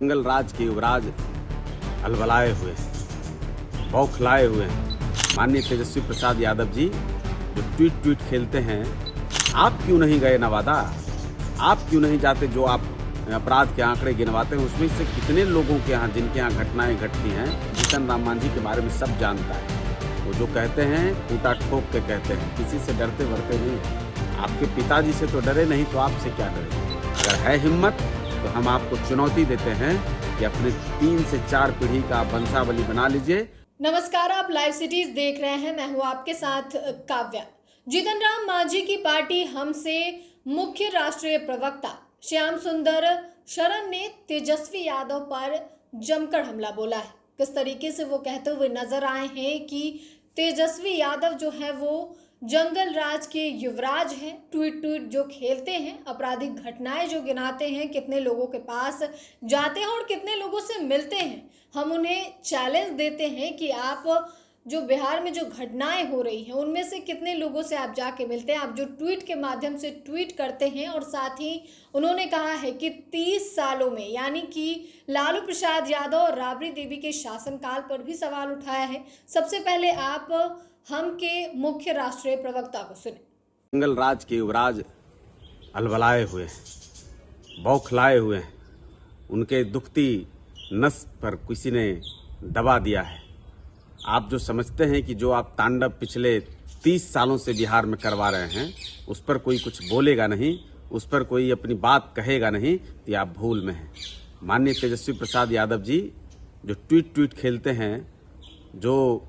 मंगल राज के युवराज अलबलाए हुए हैं, बौखलाए हुए हैं। माननीय तेजस्वी प्रसाद यादव जी जो ट्वीट खेलते हैं, आप क्यों नहीं गए नवादा? आप क्यों नहीं जाते? जो आप अपराध के आंकड़े गिनवाते हैं उसमें से कितने लोगों के यहाँ, जिनके यहाँ घटनाएं घटती हैं, जीतन राम मांझी के बारे में सब जानता है। वो जो कहते हैं कूटा ठोक के कहते हैं, किसी से डरते वरते नहीं। आपके पिताजी से तो डरे नहीं, तो आपसे क्या डरे? अगर है हिम्मत तो हम आपको चुनौती देते हैं कि अपने 3 से 4 पीढ़ी का वंशावली बना लीजिए। नमस्कार, आप लाइव सिटीज देख रहे हैं। मैं हूं आपके साथ काव्या। जीतन राम मांझी की पार्टी हमसे मुख्य राष्ट्रीय प्रवक्ता श्याम सुंदर शरण ने तेजस्वी यादव पर जमकर हमला बोला है। किस तरीके से वो कहते हुए नजर आए हैं कि तेजस्वी यादव जो है वो जंगल राज के युवराज हैं। ट्वीट जो खेलते हैं, आपराधिक घटनाएं जो गिनाते हैं, कितने लोगों के पास जाते हैं और कितने लोगों से मिलते हैं। हम उन्हें चैलेंज देते हैं कि आप जो बिहार में जो घटनाएं हो रही हैं उनमें से कितने लोगों से आप जाके मिलते हैं, आप जो ट्वीट के माध्यम से ट्वीट करते हैं। और साथ ही उन्होंने कहा है कि 30 सालों में, यानी कि लालू प्रसाद यादव और राबड़ी देवी के शासनकाल पर भी सवाल उठाया है। सबसे पहले आप हम के मुख्य राष्ट्रीय प्रवक्ता को सुने। मंगल राज के युवराज अलबलाए हुए हैं, बौखलाए हुए हैं। उनके दुखती नस पर किसी ने दबा दिया है। आप जो समझते हैं कि जो आप तांडव पिछले 30 सालों से बिहार में करवा रहे हैं, उस पर कोई कुछ बोलेगा नहीं, उस पर कोई अपनी बात कहेगा नहीं, तो आप भूल में हैं। माननीय तेजस्वी प्रसाद यादव जी जो ट्वीट खेलते हैं, जो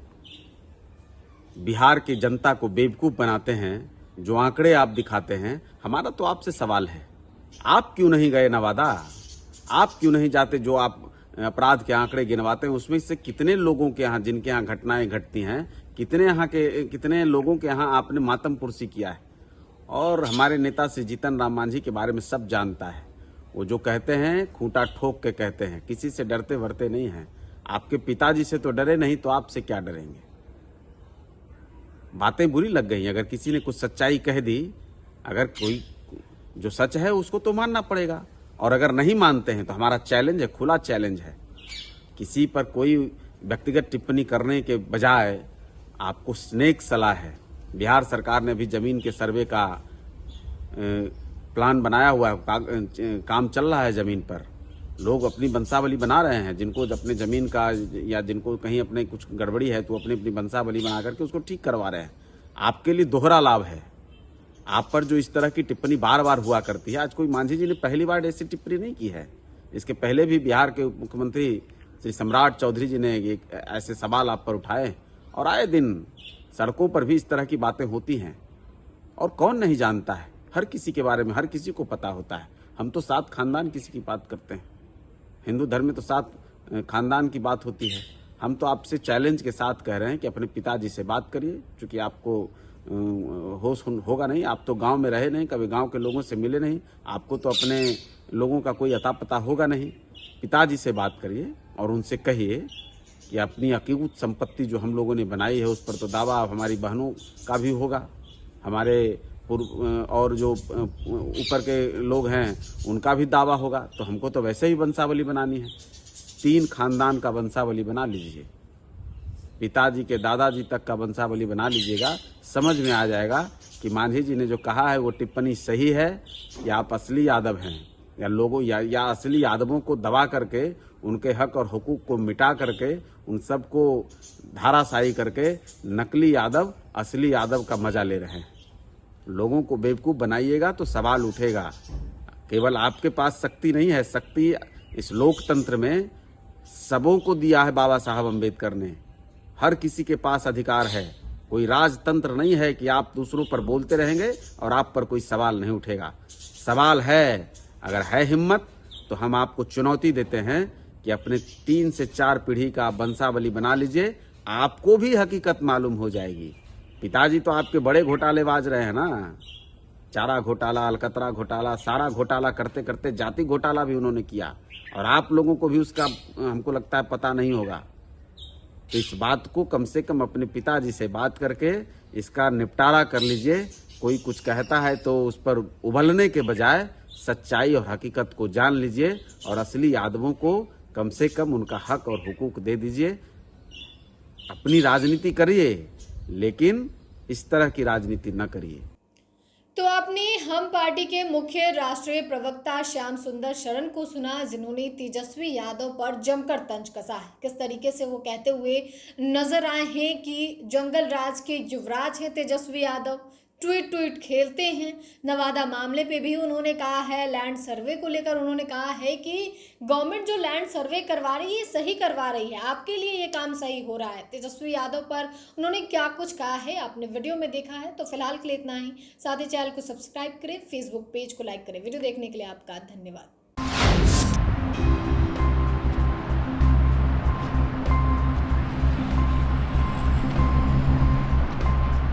बिहार की जनता को बेवकूफ़ बनाते हैं, जो आंकड़े आप दिखाते हैं, हमारा तो आपसे सवाल है, आप क्यों नहीं गए नवादा? आप क्यों नहीं जाते? जो आप अपराध के आंकड़े गिनवाते हैं उसमें से कितने लोगों के यहाँ, जिनके यहाँ घटनाएं घटती हैं, कितने लोगों के यहाँ आपने मातम पुरसी किया है। और हमारे नेता श्री जीतन राम मांझी के बारे में सब जानता है। वो जो कहते हैं खूंटा ठोक के कहते हैं, किसी से डरते वरते नहीं हैं। आपके पिताजी से तो डरे नहीं, तो आपसे क्या डरेंगे? बातें बुरी लग गई। अगर किसी ने कुछ सच्चाई कह दी, अगर कोई जो सच है उसको तो मानना पड़ेगा, और अगर नहीं मानते हैं तो हमारा चैलेंज है, खुला चैलेंज है। किसी पर कोई व्यक्तिगत टिप्पणी करने के बजाय आपको नेक सलाह है। बिहार सरकार ने भी जमीन के सर्वे का प्लान बनाया हुआ है, काम चल रहा है। जमीन पर लोग अपनी वंशावली बना रहे हैं। जिनको अपने जमीन का, या जिनको कहीं अपने कुछ गड़बड़ी है, तो अपनी वंशावली बना करके उसको ठीक करवा रहे हैं। आपके लिए दोहरा लाभ है। आप पर जो इस तरह की टिप्पणी बार बार हुआ करती है, आज कोई मांझी जी ने पहली बार ऐसी टिप्पणी नहीं की है। इसके पहले भी बिहार के उप मुख्यमंत्री श्री सम्राट चौधरी जी ने एक ऐसे सवाल आप पर उठाए, और आए दिन सड़कों पर भी इस तरह की बातें होती हैं। और कौन नहीं जानता है? हर किसी के बारे में हर किसी को पता होता है। हम तो 7 खानदान किसी की बात करते हैं। हिंदू धर्म में तो 7 खानदान की बात होती है। हम तो आपसे चैलेंज के साथ कह रहे हैं कि अपने पिताजी से बात करिए, क्योंकि आपको होश होगा नहीं। आप तो गांव में रहे नहीं, कभी गांव के लोगों से मिले नहीं, आपको तो अपने लोगों का कोई अता पता होगा नहीं। पिताजी से बात करिए और उनसे कहिए कि अपनी अकीमत संपत्ति जो हम लोगों ने बनाई है, उस पर तो दावा हमारी बहनों का भी होगा, हमारे और जो ऊपर के लोग हैं उनका भी दावा होगा। तो हमको तो वैसे ही वंशावली बनानी है। 3 खानदान का वंशावली बना लीजिए, पिताजी के दादाजी तक का वंशावली बना लीजिएगा। समझ में आ जाएगा कि मांझी जी ने जो कहा है वो टिप्पणी सही है, या आप असली यादव हैं, या लोगों या असली यादवों को दबा करके, उनके हक और हुकूक को मिटा करके, उन सबको धाराशाही करके नकली यादव असली यादव का मजा ले रहे हैं। लोगों को बेवकूफ़ बनाइएगा तो सवाल उठेगा। केवल आपके पास शक्ति नहीं है, शक्ति इस लोकतंत्र में सबों को दिया है बाबा साहब अम्बेडकर ने। हर किसी के पास अधिकार है। कोई राजतंत्र नहीं है कि आप दूसरों पर बोलते रहेंगे और आप पर कोई सवाल नहीं उठेगा। सवाल है, अगर है हिम्मत तो हम आपको चुनौती देते हैं कि अपने 3 से 4 पीढ़ी का वंशावली बना लीजिए। आपको भी हकीकत मालूम हो जाएगी। पिताजी तो आपके बड़े घोटालेबाज रहे हैं ना, चारा घोटाला, अलकतरा घोटाला, सारा घोटाला करते करते जाति घोटाला भी उन्होंने किया, और आप लोगों को भी उसका हमको लगता है पता नहीं होगा। तो इस बात को कम से कम अपने पिताजी से बात करके इसका निपटारा कर लीजिए। कोई कुछ कहता है तो उस पर उबलने के बजाय सच्चाई और हकीकत को जान लीजिए और असली यादवों को कम से कम उनका हक और हुकूक दे दीजिए। अपनी राजनीति करिए, लेकिन इस तरह की राजनीति न करिए। तो आपने हम पार्टी के मुख्य राष्ट्रीय प्रवक्ता श्याम सुंदर शरण को सुना, जिन्होंने तेजस्वी यादव पर जमकर तंज कसा है। किस तरीके से वो कहते हुए नजर आए हैं कि जंगल राज के युवराज हैं तेजस्वी यादव, ट्वीट खेलते हैं। नवादा मामले पे भी उन्होंने कहा है, लैंड सर्वे को लेकर उन्होंने कहा है कि गवर्नमेंट जो लैंड सर्वे करवा रही है सही करवा रही है, आपके लिए ये काम सही हो रहा है। तेजस्वी यादव पर उन्होंने क्या कुछ कहा है आपने वीडियो में देखा है। तो फिलहाल के लिए इतना ही। साथ ही चैनल को सब्सक्राइब करें, फेसबुक पेज को लाइक करें। वीडियो देखने के लिए आपका धन्यवाद।